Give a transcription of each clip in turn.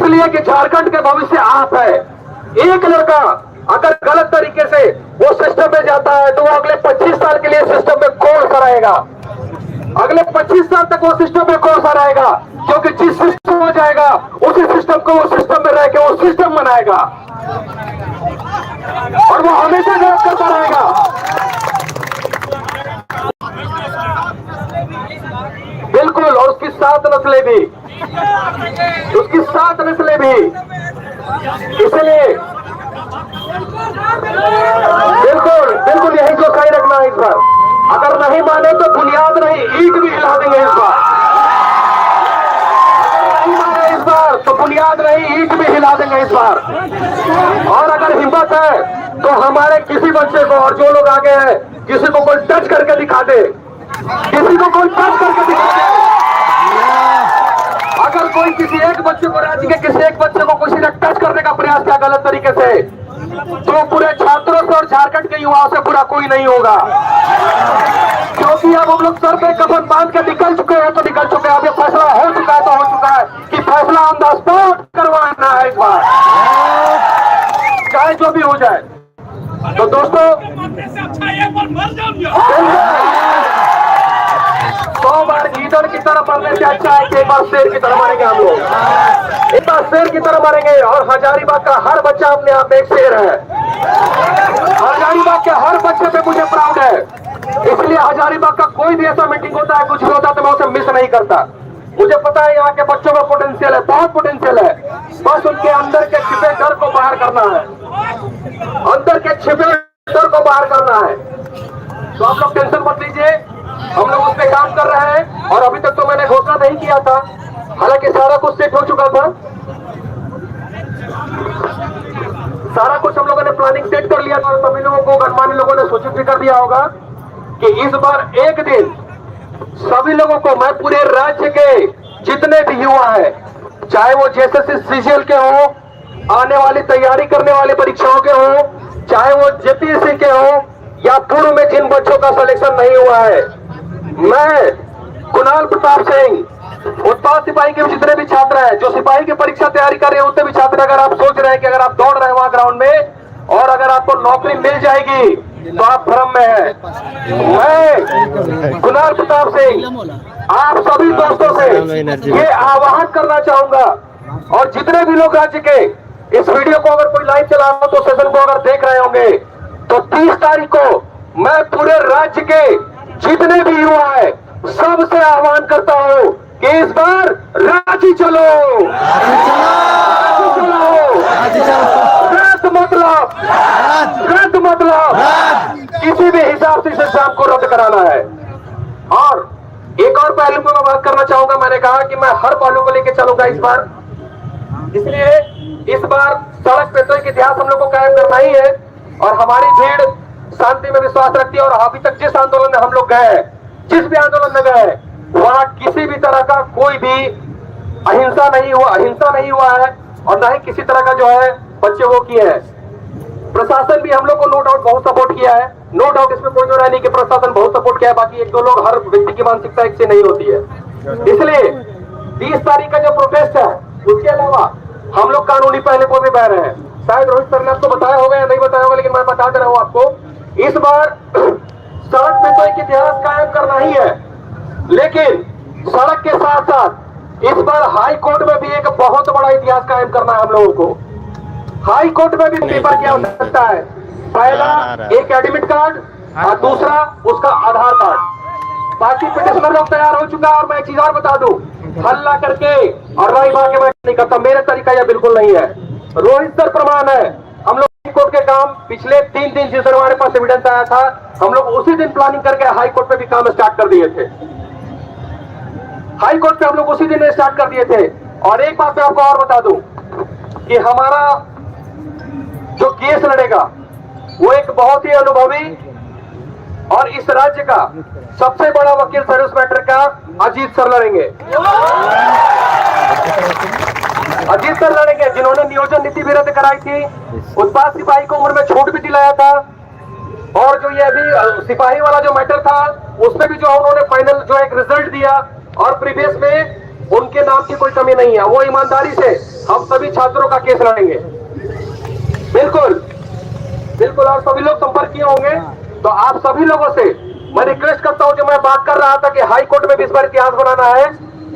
इसलिए कि झारखंड के भविष्य आप है। एक लड़का अगर गलत तरीके से वो सिस्टम में जाता है तो वो अगले 25 साल के लिए सिस्टम में कोर्स रहेगा। अगले 25 साल तक वो सिस्टम में कोर्स रहेगा, क्योंकि जिस सिस्टम हो जाएगा उसी सिस्टम को वो सिस्टम में रह के वो सिस्टम बनाएगा और वो हमेशा गलत करता रहेगा। बिल्कुल, और उसकी 7 नस्लें भी, उसकी 7 नस्लें भी। इसलिए बिल्कुल बिल्कुल यही जो सही रखना है इस बार। अगर नहीं माने तो बुनियाद नहीं, ईंट भी हिला देंगे इस बार। नहीं माने इस बार तो बुनियाद नहीं, ईंट भी हिला देंगे इस बार। और अगर हिम्मत है तो हमारे किसी बच्चे को, और जो लोग आगे हैं, किसी को कोई टच करके दिखा दे, किसी को कोई टच करके दिखा दे। अगर कोई किसी एक बच्चे को, राज्य के किसी एक बच्चे को किसी ने टच करने का प्रयास किया गलत तरीके से, तो पूरे छात्रों से और झारखंड के युवाओं से बुरा कोई नहीं होगा। क्योंकि अब हम लोग सर पे कफन बांध के निकल चुके हैं तो निकल चुके हैं। अब ये फैसला हो चुका है तो हो चुका है कि फैसला ऑन द स्पॉट करवाना है इस बार, चाहे जो भी हो जाए। तो दोस्तों 100 बार गीदड़ की तरह मरने से अच्छा है कि एक बार शेर की तरह मारेंगे हम लोग। एक बार शेर की तरह मारेंगे। और हजारीबाग का हर बच्चा अपने आप में एक शेर है। हजारीबाग के हर बच्चे पे मुझे प्राउड है। इसलिए हजारीबाग का कोई भी ऐसा मीटिंग होता है, कुछ भी होता है तो मैं उसे मिस नहीं करता। मुझे पता है यहाँ के बच्चों का पोटेंशियल है, बहुत पोटेंशियल है। बस उनके अंदर के छिपे डर को बाहर करना है, अंदर के छिपे डर को बाहर करना है। तो आप लोग टेंशन मत लीजिए, हम लोग उस पर काम कर रहे हैं। और अभी तक तो मैंने घोषणा नहीं किया था, हालांकि सारा कुछ सेट हो चुका था। सारा कुछ हम लोगों ने प्लानिंग सेट कर लिया था और सभी लोगों को, गणमान्य लोगों ने सूचित भी कर दिया होगा कि इस बार एक दिन सभी लोगों को, मैं पूरे राज्य के जितने भी युवा हैं, चाहे वो जेएसएससी सीजीएल के हो, आने वाली तैयारी करने वाली परीक्षाओं के हो, चाहे वो जेपीएससी के हो, या पूर्व में जिन बच्चों का सिलेक्शन नहीं हुआ है, मैं कुणाल प्रताप सिंह, उत्पाद सिपाही के जितने भी छात्र हैं जो सिपाही की परीक्षा तैयारी कर रहे हैं, उतने भी छात्र, अगर आप सोच रहे हैं कि अगर आप दौड़ रहे हैं वहां ग्राउंड में और अगर आपको नौकरी मिल जाएगी तो आप भ्रम में है। मैं कुणाल प्रताप सिंह आप सभी दोस्तों से ये आह्वान करना चाहूंगा, और जितने भी लोग राज्य के इस वीडियो को अगर कोई लाइव चला रहा हो तो सेशन को अगर देख रहे होंगे, तो 30 तारीख को मैं पूरे राज्य के जितने भी युवा है सबसे आह्वान करता हूं कि इस बार रांची चलो, रांची चलो, रद्द मतलब किसी भी हिसाब से इस एग्जाम को रद्द कराना है। और एक और पहलू पर मैं बात करना चाहूंगा, मैंने कहा कि मैं हर पहलू को लेकर चलूंगा इस बार, इसलिए इस बार सड़क पे तो एक इतिहास हम लोग को कायम करना ही है। और हमारी भीड़ शांति में विश्वास रखती है, और अभी तक जिस आंदोलन में हम लोग गए, जिस भी आंदोलन में गए, वहां किसी भी तरह का कोई भी अहिंसा नहीं हुआ है, और न ही किसी तरह का जो है बच्चे वो किए हैं। प्रशासन भी हम लोग को नो डाउट बहुत सपोर्ट किया है, नो डाउट, इसमें कोई जो नहीं कि प्रशासन बहुत सपोर्ट किया है। बाकी एक दो लोग, हर व्यक्ति की मानसिकता एक से नहीं होती है। इसलिए 30 तारीख का जो प्रोटेस्ट है, उसके अलावा हम लोग कानूनी पहले को भी बह रहे हैं। शायद रोहित सर ने आपको बताया होगा या नहीं बताया होगा, लेकिन मैं बता दे रहा हूं आपको, इस बार सड़क में तो एक इतिहास कायम करना ही है, लेकिन सड़क के साथ साथ इस बार हाई कोर्ट में भी एक बहुत बड़ा इतिहास कायम करना है हम लोगों को। हाई कोर्ट में भी पेपर की आवश्यकता है। पहला एक एडमिट कार्ड और दूसरा उसका आधार कार्ड। बाकी पिटिशनर लोग तैयार हो चुका है। और मैं एक चीज और बता दूं, हल्ला करके और राय भाग के मैं नहीं करता, मेरा तरीका यह बिल्कुल नहीं है। रोहित सर प्रमाण है, हम लोग हाई कोर्ट के काम पिछले 3 दिन जिस दिन हमारे पास एविडेंस आया था, हम लोग उसी दिन प्लानिंग करके हाई कोर्ट पे भी काम स्टार्ट कर दिए थे। हाई कोर्ट पे हम लोग उसी दिन स्टार्ट कर दिए थे। और एक बात मैं आपको और बता दूं कि हमारा जो केस लड़ेगा वो एक बहुत ही अनुभवी और इस राज्य का सबसे बड़ा वकील सर उस मैटर का अजीत सर लड़ेंगे। अजीत सर लड़ेंगे, जिन्होंने नियोजन नीति भी रद्द कराई थी, उत्पाद सिपाही को उम्र में छूट भी दिलाया था, और जो ये अभी सिपाही वाला जो मैटर था उसमें भी जो उन्होंने फाइनल जो एक रिजल्ट दिया, और प्रीवियस में उनके नाम की कोई कमी नहीं है। वो ईमानदारी से हम सभी छात्रों का केस लड़ेंगे। बिल्कुल बिल्कुल। और सभी लोग संपर्क किए होंगे, तो आप सभी लोगों से मैं रिक्वेस्ट करता हूं, जो मैं बात कर रहा था कि हाई कोर्ट में भी इस बार इतिहास बनाना है।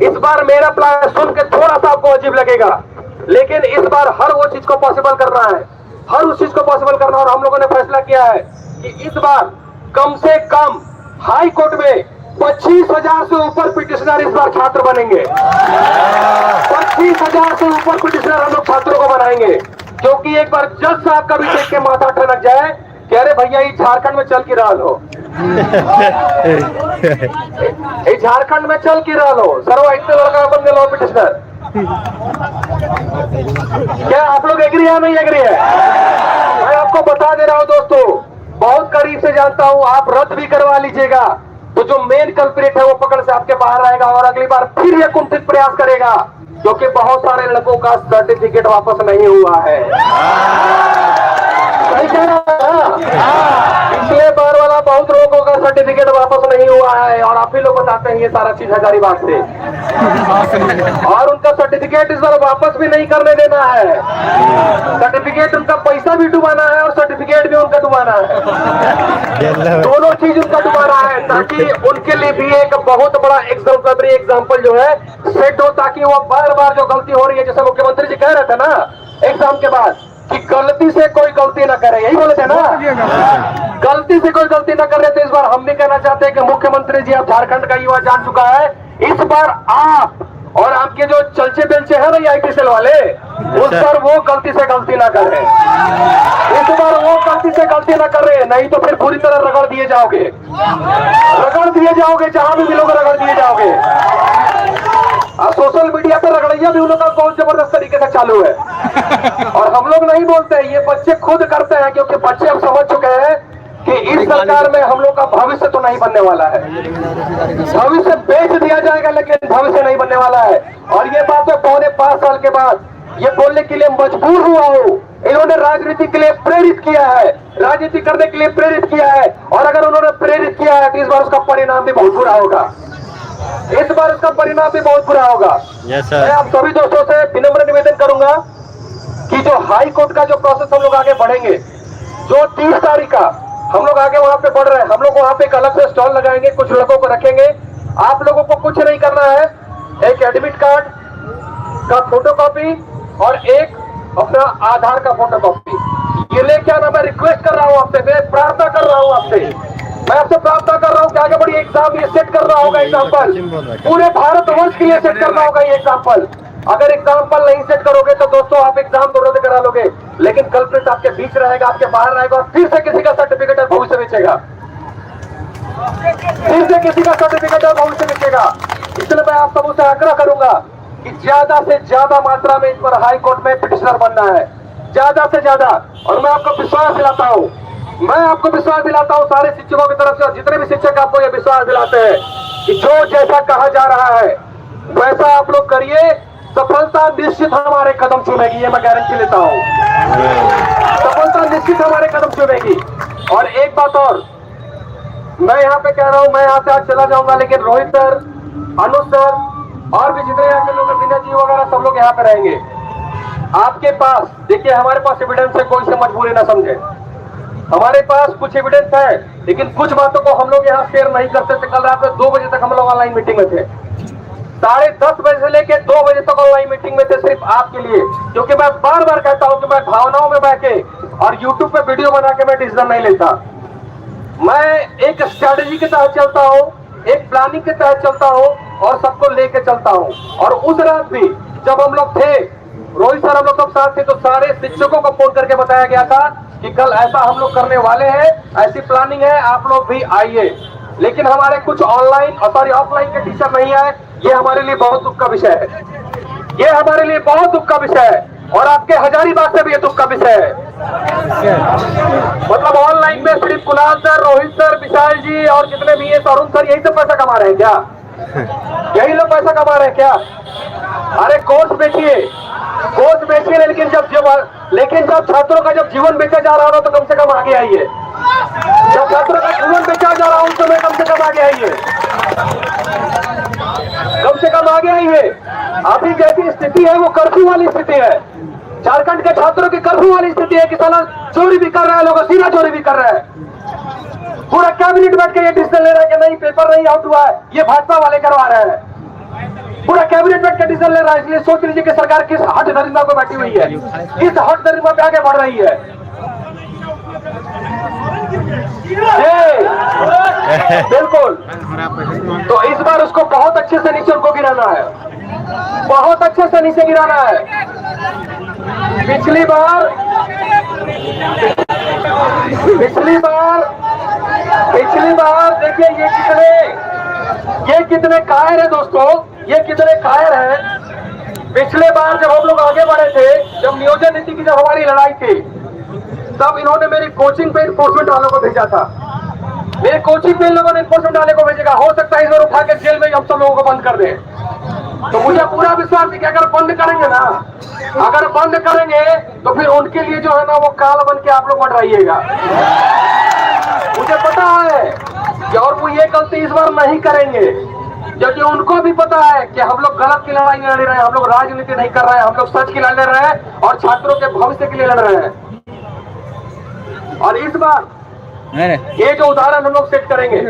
इस बार मेरा प्लान सुन के थोड़ा सा आपको अजीब लगेगा, लेकिन इस बार हर वो चीज को पॉसिबल करना है, हर उस चीज को पॉसिबल करना। और हम लोगों ने फैसला किया है कि इस बार कम से कम हाई कोर्ट में 25,000 से ऊपर पिटिशनर इस बार छात्र बनेंगे। 25,000 से ऊपर पिटिशनर हम लोग छात्रों को बनाएंगे, क्योंकि एक बार जज साहब का भी देख के माथा ठनक जाए कि अरे भैया ये झारखंड में चल की रहा हो, झारखंड में चल की रहा हो सर्व इतने लड़का बन गए पिटिशनर। क्या आप लोग एग्री है नहीं एग्री है? मैं आपको बता दे रहा हूं दोस्तों, बहुत करीब से जानता हूं, आप रद्द भी करवा लीजिएगा तो जो मेन कल्प्रिट है वो पकड़ से आपके बाहर आएगा और अगली बार फिर ये कुंठित प्रयास करेगा, क्योंकि बहुत सारे लड़कों का सर्टिफिकेट वापस नहीं हुआ है। सही कह रहा है? पिछले बार वाला बहुत लोगों का सर्टिफिकेट वापस नहीं हुआ है, और आप ही लोग बताते हैं ये सारा चीज हजारीबाग से, और उनका सर्टिफिकेट इस बार वापस भी नहीं करने देना है। सर्टिफिकेट उनका पैसा भी डुबाना है और सर्टिफिकेट भी उनका डुबाना है, दोनों चीज उनका डुबाना है, ताकि उनके लिए भी एक बहुत बड़ा एग्जाम्पल जो है सेट हो, ताकि वो बार बार जो गलती हो रही है, जैसे मुख्यमंत्री जी कह रहे थे ना एग्जाम के बाद कि गलती से कोई गलती ना करे, यही बोले थे ना, गलती से कोई गलती ना कर रहे। तो इस बार हम भी कहना चाहते हैं कि मुख्यमंत्री जी, अब झारखंड का युवा जान चुका है, इस बार आप और आपके जो चलचे बेलचे हैं ना आईटी सेल वाले, उस पर वो गलती से गलती ना कर रहे, इस बार वो गलती से गलती ना कर रहे, नहीं तो फिर पूरी तरह रगड़ दिए जाओगे, जहां भी मिलोगे रगड़ दिए जाओगे। और सोशल मीडिया पे रगड़िया भी उन लोगों का बहुत जबरदस्त तरीके से चालू है, और हम लोग नहीं बोलते हैं, ये बच्चे खुद करते हैं, क्योंकि बच्चे अब समझ चुके हैं कि इस सरकार में हम लोग का भविष्य तो नहीं बनने वाला है, भविष्य बेच दिया जाएगा लेकिन भविष्य नहीं बनने वाला है। और ये बात मैं 4.5 साल के बाद ये बोलने के लिए मजबूर हुआ हूँ। इन्होंने राजनीति के लिए प्रेरित किया है, राजनीति करने के लिए प्रेरित किया है, और अगर उन्होंने प्रेरित किया है तो इस बार उसका परिणाम भी बहुत बुरा होगा, इस बार उसका परिणाम भी बहुत बुरा होगा। मैं आप सभी दोस्तों से विनम्र निवेदन करूंगा कि जो हाई कोर्ट का जो प्रोसेस हम लोग आगे बढ़ेंगे, जो 30 तारीख का हम लोग आगे वहां पे बढ़ रहे हैं, हम लोग वहां पे एक अलग से स्टॉल लगाएंगे, कुछ लोगों को रखेंगे। आप लोगों को कुछ नहीं करना है, एक एडमिट कार्ड का फोटोकॉपी और एक अपना आधार का फोटोकॉपी, ये लेके आना। मैं रिक्वेस्ट कर रहा हूँ आपसे, मैं प्रार्थना कर रहा हूँ आपसे, मैं आपसे प्रार्थना कर रहा हूँ कि आगे बढ़िए। एग्जाम ये सेट करना होगा, एग्जाम्पल पूरे भारतवर्ष के लिए सेट करना होगा ये एग्जाम्पल। अगर एग्जाम्पल नहीं सेट करोगे तो दोस्तों आप एग्जाम तो रद्द करा लोगे, लेकिन कल्प्रिट आपके बीच रहेगा, आपके बाहर रहेगा, और फिर से किसी का सर्टिफिकेट और भविष्य बेचेगा, फिर से किसी का सर्टिफिकेट और भविष्य बेचेगा। इसलिए मैं आप सबसे आग्रह करूंगा कि ज्यादा से ज्यादा मात्रा में इस पर हाई कोर्ट में पिटिशनर बनना है, ज्यादा से ज्यादा। और मैं आपको विश्वास दिलाता हूँ, सारे शिक्षकों की तरफ से, और जितने भी शिक्षक आपको ये विश्वास दिलाते हैं कि जो जैसा कहा जा रहा है वैसा आप लोग करिए, सफलता निश्चित हमारे कदम चूमेगी, ये मैं गारंटी लेता हूँ, सफलता निश्चित हमारे कदम चूमेगी। और एक बात और मैं यहाँ पे कह रहा हूँ, मैं यहाँ से आज चला जाऊंगा, लेकिन रोहित सर, अनुज सर और भी जितने यहाँ के लोग, विनय जी वगैरह सब लोग यहाँ पे रहेंगे। आपके पास देखिए, हमारे पास एविडेंस है, कोई से मजबूरी ना समझे, हमारे पास कुछ एविडेंस है, लेकिन कुछ बातों को हम लोग यहाँ शेयर नहीं करते थे। कल रात में 2 बजे तक हम लोग ऑनलाइन मीटिंग में थे, 10:30 बजे से लेके 2 बजे तक ऑनलाइन मीटिंग में थे, सिर्फ आपके लिए। क्योंकि मैं बार बार कहता हूं कि मैं भावनाओं में बह के और यूट्यूब पे वीडियो बना के मैं डिसीजन नहीं लेता, मैं एक स्ट्रेटेजी के तहत चलता हूं, एक प्लानिंग के तहत चलता हूं, और सबको लेके चलता हूं। और उस रात भी जब हम लोग थे, रोहित सर हम लोग सब साथ थे, तो सारे शिक्षकों को फोन करके बताया गया था कि कल ऐसा हम लोग करने वाले हैं, ऐसी प्लानिंग है, आप लोग भी आइए। लेकिन हमारे कुछ ऑनलाइन ऑफलाइन के टीचर नहीं आए, ये हमारे लिए बहुत दुख का विषय है, ये हमारे लिए बहुत दुख का विषय है, और आपके हजारीबाग से भी ये दुख का विषय है। मतलब ऑनलाइन में सिर्फ कुणाल सर, रोहित सर, विशाल जी और जितने भी ये अरुण सर, यही सब पैसा कमा रहे हैं क्या? यही लोग पैसा कमा रहे हैं क्या? अरे कोर्स बेचिए, लेकिन जब छात्रों का जब जीवन बेचा जा रहा हो तो कम से कम आगे आइए। जब छात्रों का जीवन बेचा जा रहा हो उस समय कम से कम आगे आइए। कम से कम आगे आई है। अभी जैसी स्थिति है वो कर्फ्यू वाली स्थिति है। झारखंड के छात्रों की कर्फ्यू वाली स्थिति है कि साला चोरी भी कर रहा है, लोग सीधा चोरी भी कर रहा है। पूरा कैबिनेट बैठ के ये डिसीजन ले रहा है कि नहीं पेपर नहीं आउट हुआ है, ये भाजपा वाले करवा रहे हैं। पूरा कैबिनेट बैठ के डिसीजन ले रहा है। इसलिए सोच लीजिए कि सरकार किस हट दरिंदा को बैठी हुई है, किस हट दरिंदा पे आगे बढ़ रही है। बिल्कुल। तो इस बार उसको बहुत अच्छे से नीचे उनको गिराना है, बहुत अच्छे से नीचे गिराना है। पिछली बार देखिए ये कितने कायर है दोस्तों, ये कितने कायर हैं। पिछले बार जब हम लोग आगे बढ़े थे, जब नियोजन नीति की जब हमारी लड़ाई थी, तब इन्होंने मेरी कोचिंग पे इन्फोर्समेंट वालों को भेजा था। मेरे कोचिंग पे इन लोगों ने इन्फोर्समेंट वाले को भेजेगा, हो सकता है इस बार उठा के जेल में हम सब लोगों को बंद कर दें। तो मुझे पूरा विश्वास है कि अगर बंद करेंगे ना, अगर बंद करेंगे तो फिर उनके लिए जो है ना वो काल बन के आप लोग बढ़ रहिएगा। मुझे पता है कि और वो ये गलती इस बार नहीं करेंगे, क्योंकि उनको भी पता है कि हम लोग गलत की लड़ाई नहीं लड़ रहे हैं, हम लोग राजनीति नहीं कर रहे हैं, हम लोग सच की लड़ रहे हैं और छात्रों के भविष्य के लिए लड़ रहे हैं। और इस बार ये जो उदाहरण हम लोग सेट करेंगे,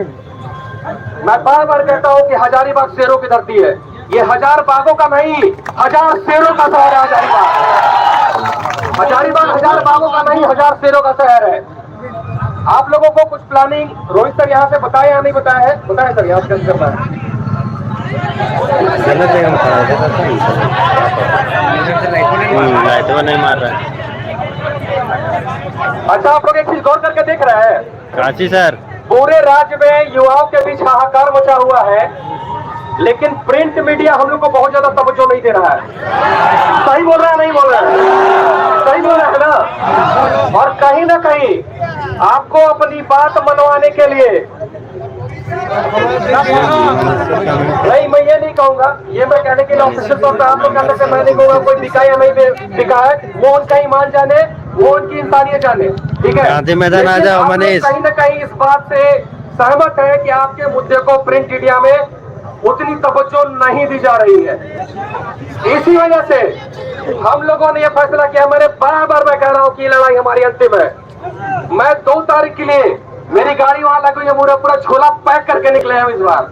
मैं बार बार कहता हूं कि हजारीबाग शेरों की धरती है। ये 1000 बागों का नहीं, 1000 शेरों का शहर है हजारीबाग। हजारीबाग 1000 बागों का नहीं, 1000 शेरों का शहर है। आप लोगों को कुछ प्लानिंग रोहित सर यहाँ से बताए या नहीं बताया है? बताए सर, यहाँ कैसे करना है? नहीं मार रहा है। अच्छा, आप लोग एक चीज गौर करके देख रहे हैं, कांची सर, पूरे राज्य में युवाओं के बीच हाहाकार मचा हुआ है, लेकिन प्रिंट मीडिया हम लोग को बहुत ज्यादा तवज्जो नहीं दे रहा है। सही बोल रहा है नहीं बोल रहा है? सही बोल रहा है ना? और कहीं ना कहीं आपको अपनी बात मनवाने के लिए, नहीं मैं ये नहीं कहूंगा, ये मैं कहने के लिए ऑफिशियल तौर पर आप लोग कह सकते हैं, मैं नहीं कहूंगा कोई बिका या नहीं बिका है, वो उनका ईमान जाने, वो उनकी इंसानियत जाने, ठीक है? गांधी मैदान आ जाओ मनीष। कहीं ना कहीं इस बात से सहमत है कि आपके मुद्दे को प्रिंट मीडिया में उतनी तवज्जो नहीं दी जा रही है। इसी वजह से हम लोगों ने यह फैसला किया, मैंने बार बार मैं कह रहा हूं कि लड़ाई हमारी अंतिम है। मैं 2 तारीख के लिए मेरी गाड़ी वहां लगी है, पूरा झोला पैक करके निकले हैं इस बार,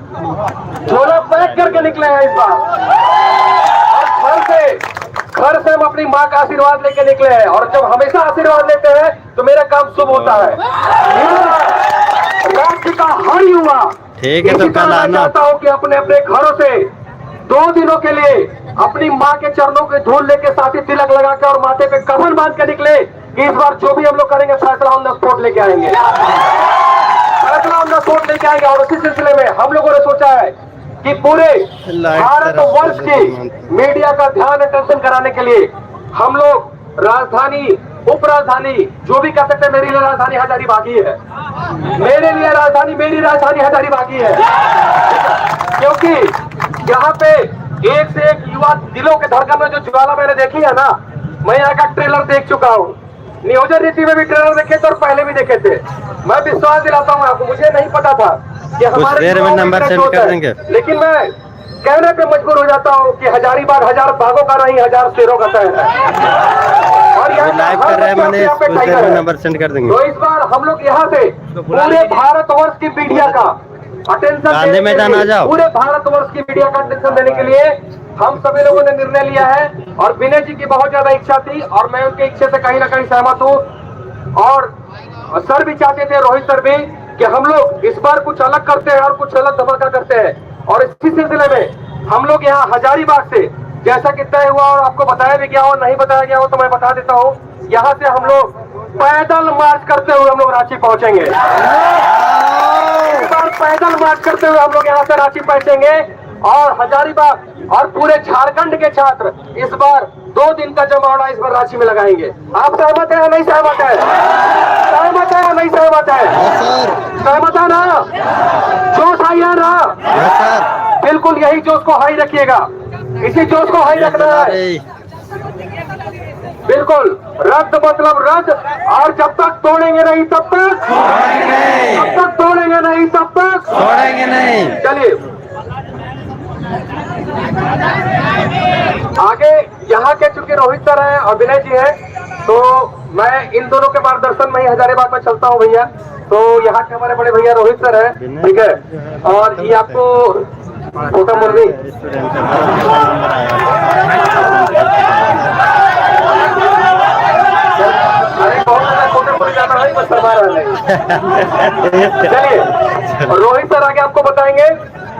झोला पैक करके निकले हैं इस बार। और घर से हम अपनी माँ का आशीर्वाद लेके निकले हैं, और जब हमेशा आशीर्वाद लेते हैं तो मेरा काम शुभ होता है। राज्य का हर युवा, ठीक है, तो कल आना। चाहता हूँ कि अपने अपने घरों से 2 दिनों के लिए अपनी माँ के चरणों के धूल लेके, साथी तिलक लगा के और माथे पे कफन बांध के निकले कि इस बार जो भी हम लोग करेंगे फैसला हम स्पोर्ट लेके आएंगे, फैसला हम स्पोर्ट लेके आएंगे। और उसी सिलसिले में हम लोगों ने सोचा है कि पूरे भारतवर्ष की मीडिया का ध्यान अटेंशन कराने के लिए हम लोग राजधानी, उपराजधानी, जो भी कह सकते हैं, मेरे लिए राजधानी हजारीबाग ही है, मेरे लिए राजधानी, मेरी राजधानी हजारीबाग ही है। क्योंकि यहाँ पे एक से एक युवा दिलों के धड़कन में जो ज्वाला मैंने देखी है ना, मैं यहाँ का ट्रेलर देख चुका हूँ, नियोजन नीति में भी ट्रेलर देखे थे और पहले भी देखे थे। मैं विश्वास दिलाता हूँ आपको, मुझे नहीं पता था कि हमारे देर में नंबर सेंड कर देंगे, लेकिन मैं कहने पे मजबूर हो जाता हूँ कि हजारीबाग 1000 बागों का नहीं, 1000 शेरों का शहर है। और यहाँ लाइव कर रहे हैं मैंने, कुछ देर में नंबर सेंड कर देंगे। तो इस बार हम लोग यहाँ से पूरे भारतवर्ष की मीडिया का अटेंशन, गांधी मैदान आ जाओ, पूरे भारतवर्ष की मीडिया का अटेंशन देने के लिए हम सभी लोगों ने निर्णय लिया है। और विनय जी की बहुत ज्यादा इच्छा थी और मैं उनके इच्छा से कहीं ना कहीं सहमत हूँ, और सर भी चाहते थे, रोहित सर भी, कि हम लोग इस बार कुछ अलग करते हैं और कुछ अलग धमाका करते हैं। और इसी सिलसिले में हम लोग यहाँ हजारीबाग से, जैसा कि तय हुआ और आपको बताया भी गया हो, नहीं बताया गया हो तो मैं बता देता हूँ, यहाँ से हम लोग पैदल मार्च करते हुए हम लोग रांची पहुंचेंगे। इस बार पैदल मार्च करते हुए हम लोग यहाँ से रांची पहुंचेंगे और हजारीबाग और पूरे झारखंड के छात्र इस बार 2 दिन का जमावड़ा इस बार रांची में लगाएंगे। आप सहमत है या नहीं सहमत है? सहमत है या नहीं सहमत है? सहमत है ना? जोश हाई है ना? बिल्कुल यही जोश को हाई रखिएगा, इसी जोश को हाई रखना है। बिल्कुल रद्द मतलब रद्द, और जब तक तोड़ेंगे नहीं तब तक, जब तक तोड़ेंगे नहीं तब तक छोड़ेंगे नहीं। चलिए आगे यहाँ के चूंकि रोहित सर है और विनय जी है, तो मैं इन दोनों के मार्गदर्शन में ही हजारीबाग में चलता हूँ भैया। तो यहाँ के हमारे बड़े भैया रोहित सर है, ठीक है। और ये आपको छोटा मुरली चलिए रोहित सर आगे आपको बताएंगे।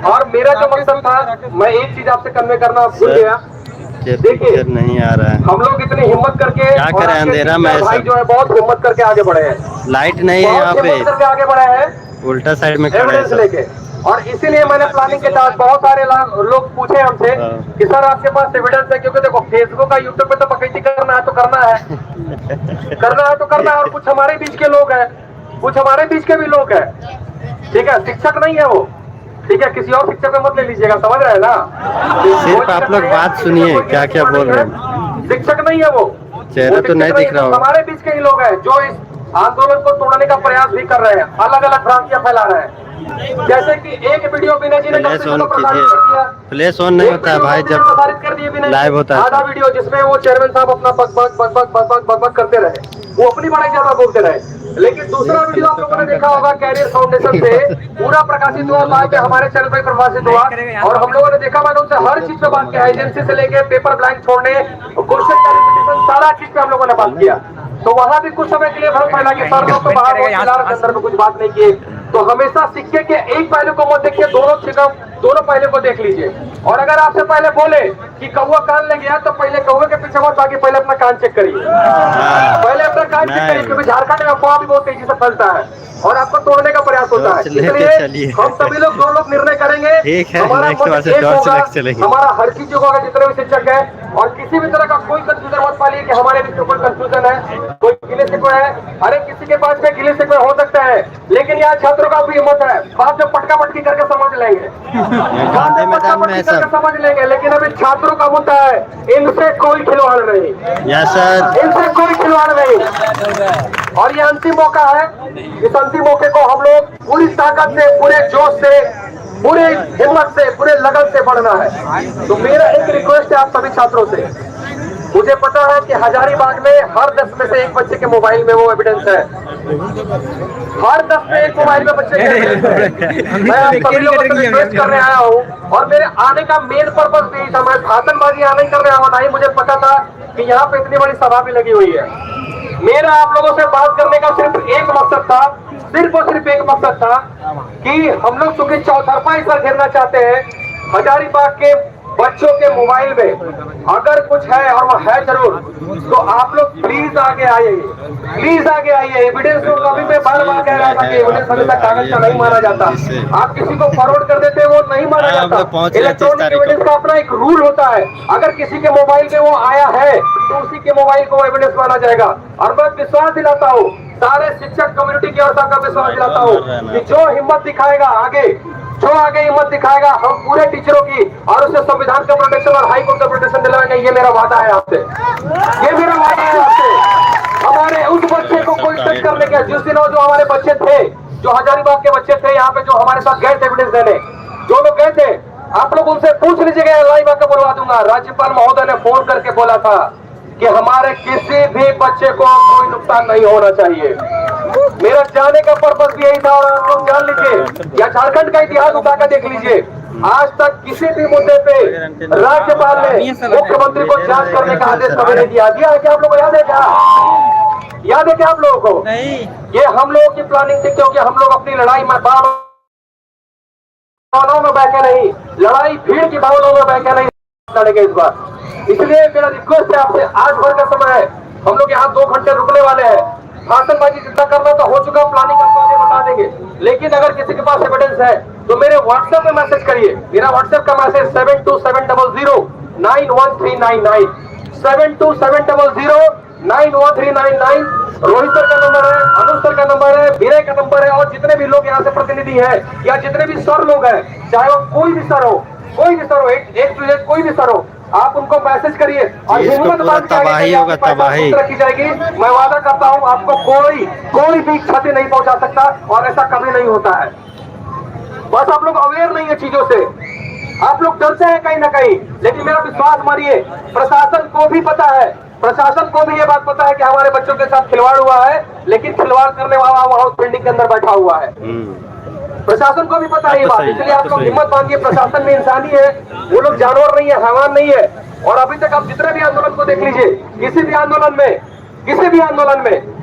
और मेरा जो मकसद था, मैं एक चीज आपसे कन्वे करना भूल गया। देखिए नहीं आ रहा है, हम लोग इतनी हिम्मत करके, क्या करें, अंधेरा में भाई जो है बहुत हिम्मत करके आगे बढ़े हैं। लाइट नहीं है यहाँ पे, करके आगे बढ़े हैं उल्टा साइड में खड़े एविडेंस हैं। लेके। और इसीलिए मैंने प्लानिंग के तहत बहुत सारे लोग पूछे हमसे कि सर आपके पास एविडेंस है, क्योंकि देखो फेसबुक का यूट्यूब पे तो बकैती करना है तो करना है, करना है तो करना है। और कुछ हमारे बीच के लोग हैं, कुछ हमारे बीच के भी लोग हैं, ठीक है। शिक्षक नहीं है वो, ठीक है, किसी और शिक्षक पे मत ले लीजिएगा, समझ रहे हैं ना। सिर्फ आप लोग बात सुनिए क्या क्या बोल रहे हैं। शिक्षक नहीं है वो, चेहरा तो नहीं दिख रहा हो। हमारे बीच के ही लोग हैं जो इस आंदोलन को तोड़ने का प्रयास भी कर रहे हैं, अलग अलग भ्रांतियां फैला रहे हैं। जैसे कि एक वीडियो विनय जी ने फ्लैश ऑन कीजिए, फ्लैश ऑन नहीं होता है भाई जब लाइव होता है। आधा वीडियो जिसमें वो चेयरमैन साहब अपना बक करते रहे, वो अपनी बड़ाई ज्यादा बोलते रहे। लेकिन दूसरा वीडियो आप लोगों ने देखा होगा, कैरियर फाउंडेशन से पूरा प्रकाशित हुआ, लाइव हमारे चैनल पर प्रकाशित हुआ। और हम लोगों ने देखा, मैंने उनसे हर चीज पे बात किया, एजेंसी से लेके पेपर ब्लैंक छोड़ने, क्वेश्चन, सारा चीज पे हम लोगों ने बात किया। तो वहां भी कुछ समय के लिए भ्रम फैला कि सर लोग तो बाहर अंदर में कुछ बात नहीं किए। तो हमेशा सिक्के के एक पहलू को मत देखिए, दोनों पहलू को देख लीजिए। और अगर आपसे पहले बोले कि कौवा कान ले गया, तो पहले कौवे के पीछे मत भागिए, पहले अपना कान चेक करिए, पहले अपना कान चेक करिए, क्योंकि झारखंड में अफवाह भी बहुत तेजी से फैलता है और आपको तोड़ने का प्रयास होता है। इसलिए हम सभी लोग दो लोग निर्णय करेंगे, हमारा हमारा हर चीज होगा, जितने भी शिक्षक है। और किसी भी तरह का कोई कंफ्यूजन मत पालिए कि हमारे बीच में कोई कंफ्यूजन है, कोई गिले शिकवे है। अरे किसी के पास में गिले शिकवे हो सकता है, लेकिन यहाँ छात्रों का भी हिम्मत है, बाद में पटका पटकी करके समझ लेंगे, समझ लेंगे। लेकिन अभी छात्रों का मुद्दा है, इनसे कोई खिलवाड़ नहीं, इनसे कोई खिलवाड़ नहीं। और ये अंतिम मौका है, इस अंतिम मौके को हम लोग पूरी ताकत से, पूरे जोश से, पूरे हिम्मत से, पूरे लगन से बढ़ना है। तो मेरा एक रिक्वेस्ट है आप सभी छात्रों से, मुझे पता है कि हजारीबाग में हर 10 में से एक बच्चे के मोबाइल में वो एविडेंस है, हर 10 में एक मोबाइल में बच्चे के। मैं आप सभी लोगों से रिक्वेस्ट करने आया हूँ, और मेरे आने का मेन पर्पस भी था, मैं भाषणबाजी यहाँ नहीं करने आया हूँ, नहीं मुझे पता था कि यहाँ पे इतनी बड़ी सभा भी लगी हुई है। मेरा आप लोगों से बात करने का सिर्फ एक मकसद था, सिर्फ और सिर्फ एक मकसद था कि हम लोग चूंकि चौतरफा इस पर घेरना चाहते हैं, हजारीबाग के बच्चों के मोबाइल में अगर कुछ है, और वह है जरूर, तो आप लोग प्लीज आगे आइए, प्लीज आगे आइए। एविडेंस को कभी मैं बार बार कह रहा था कि एविडेंस हमेशा कागज का नहीं माना जाता, आप किसी को फॉरवर्ड कर देते हैं वो नहीं माना जाता। इलेक्ट्रॉनिक एविडेंस का अपना एक रूल होता है, अगर किसी के मोबाइल में वो आया है तो उसी के मोबाइल को एविडेंस माना जाएगा। और मैं विश्वास दिलाता हूँ, सारे शिक्षक कम्युनिटी की ओर से विश्वास दिलाता हूँ कि जो हिम्मत दिखाएगा आगे, जो आगे हिम्मत दिखाएगा, हम पूरे टीचरों की और उससे संविधान का प्रोटेक्शन और हाई कोर्ट का प्रोटेक्शन दिलाएंगे। ये मेरा वादा है आपसे, ये मेरा वादा है आपसे। हमारे उस बच्चे को कोई टच करने के, जिस दिन जो हमारे बच्चे थे, जो हजारीबाग के बच्चे थे यहाँ पे, जो हमारे साथ गए थे एविडेंस देने, जो लोग गए थे, आप लोग उनसे पूछ लीजिएगा, लाइव आकर बुलवा दूंगा। राज्यपाल महोदय ने फोन करके बोला था कि हमारे किसी भी बच्चे को कोई नुकसान नहीं होना चाहिए। मेरा जाने का पर्पस भी यही था। और आप लोग जान लीजिए, या झारखंड का इतिहास उठाकर देख लीजिए, आज तक किसी भी मुद्दे पे राज्यपाल ने मुख्यमंत्री को जांच करने का आदेश कभी नहीं दिया है क्या? आप लोगों को याद है क्या? याद है क्या आप लोगों को? नहीं। ये हम लोगों की प्लानिंग थी, क्योंकि हम लोग अपनी लड़ाई में भावनाओं में बैठे नहीं, लड़ाई भीड़ की भावनाओं में बैठे नहीं लड़ेंगे इस बार। इसलिए मेरा रिक्वेस्ट है आपसे, आज भर का समय है, हम लोग यहाँ 2 घंटे रुकने वाले हैं। भाषणबाजी जितना करना तो हो चुका, प्लानिंग आपको आगे बता देंगे। लेकिन अगर किसी के पास एविडेंस है तो मेरे व्हाट्सएप पे मैसेज करिए। मेरा व्हाट्सएप का मैसेज 7270091399 7270091399। रोहित सर का नंबर है, अनुज सर का नंबर है, विनय का नंबर है, और जितने भी लोग यहाँ से प्रतिनिधि हैं या जितने भी सर लोग हैं, चाहे वो कोई भी सर हो, कोई भी सर हो, एक कोई भी सर हो, आप उनको मैसेज करिए और हिम्मत बात तबाही होगा, तबाही रखी जाएगी। मैं वादा करता हूँ आपको कोई भी क्षति नहीं पहुंचा सकता, और ऐसा कभी नहीं होता है। बस आप लोग अवेयर नहीं है चीजों से। आप लोग डरते हैं कहीं ना कहीं, लेकिन मेरा विश्वास मानिए, प्रशासन को भी पता है, प्रशासन को भी ये बात पता है कि हमारे बच्चों के साथ खिलवाड़ हुआ है, लेकिन खिलवाड़ करने वाला वहां बिल्डिंग के अंदर बैठा हुआ है। प्रशासन को भी पता है ये बात, इसलिए आप लोग हिम्मत बांधिए। प्रशासन में इंसानी है, वो लोग जानवर नहीं है, हैवान नहीं है। और अभी तक आप जितने भी आंदोलन को देख लीजिए, किसी भी आंदोलन में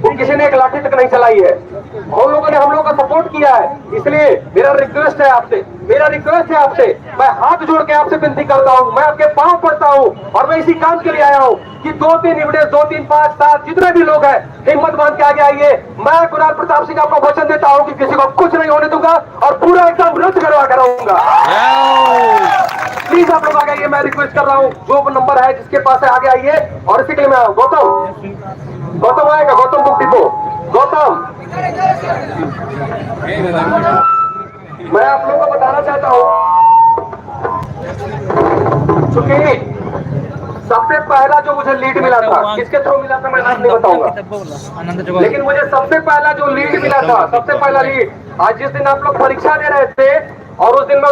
वो किसी ने एक लाठी तक नहीं चलाई है। हम लोगों ने हम लोगों का सपोर्ट किया है। इसलिए मेरा रिक्वेस्ट है आपसे, मैं हाथ जोड़ के आपसे विनती करता हूँ, मैं आपके पांव पड़ता हूँ, और मैं इसी काम के लिए आया हूँ कि 2-3 एविडेंस, 2-3, 5, 7 जितने भी लोग हैं, हिम्मत बांध के आगे आइए। मैं कुणाल प्रताप सिंह आपको वचन देता हूँ कि किसी को कुछ नहीं होने दूंगा और पूरा एकदम रद्द करवा कर रहूंगा। प्लीज आप लोग आगे आइए, मैं रिक्वेस्ट कर रहा हूँ। जो नंबर है जिसके पास है आगे आइए। और इसी के लिए मैं गौतम आएगा, गौतम बुक डिपो, गौतम। मैं आप लोगों को बताना चाहता हूँ, चूंकि सबसे पहला जो मुझे लीड मिला था, किसके थ्रू मिला था मैं नाम नहीं बताऊंगा, लेकिन मुझे सबसे पहला जो लीड मिला था, सबसे पहला लीड, आज जिस दिन आप लोग परीक्षा दे रहे थे और उस दिन मैं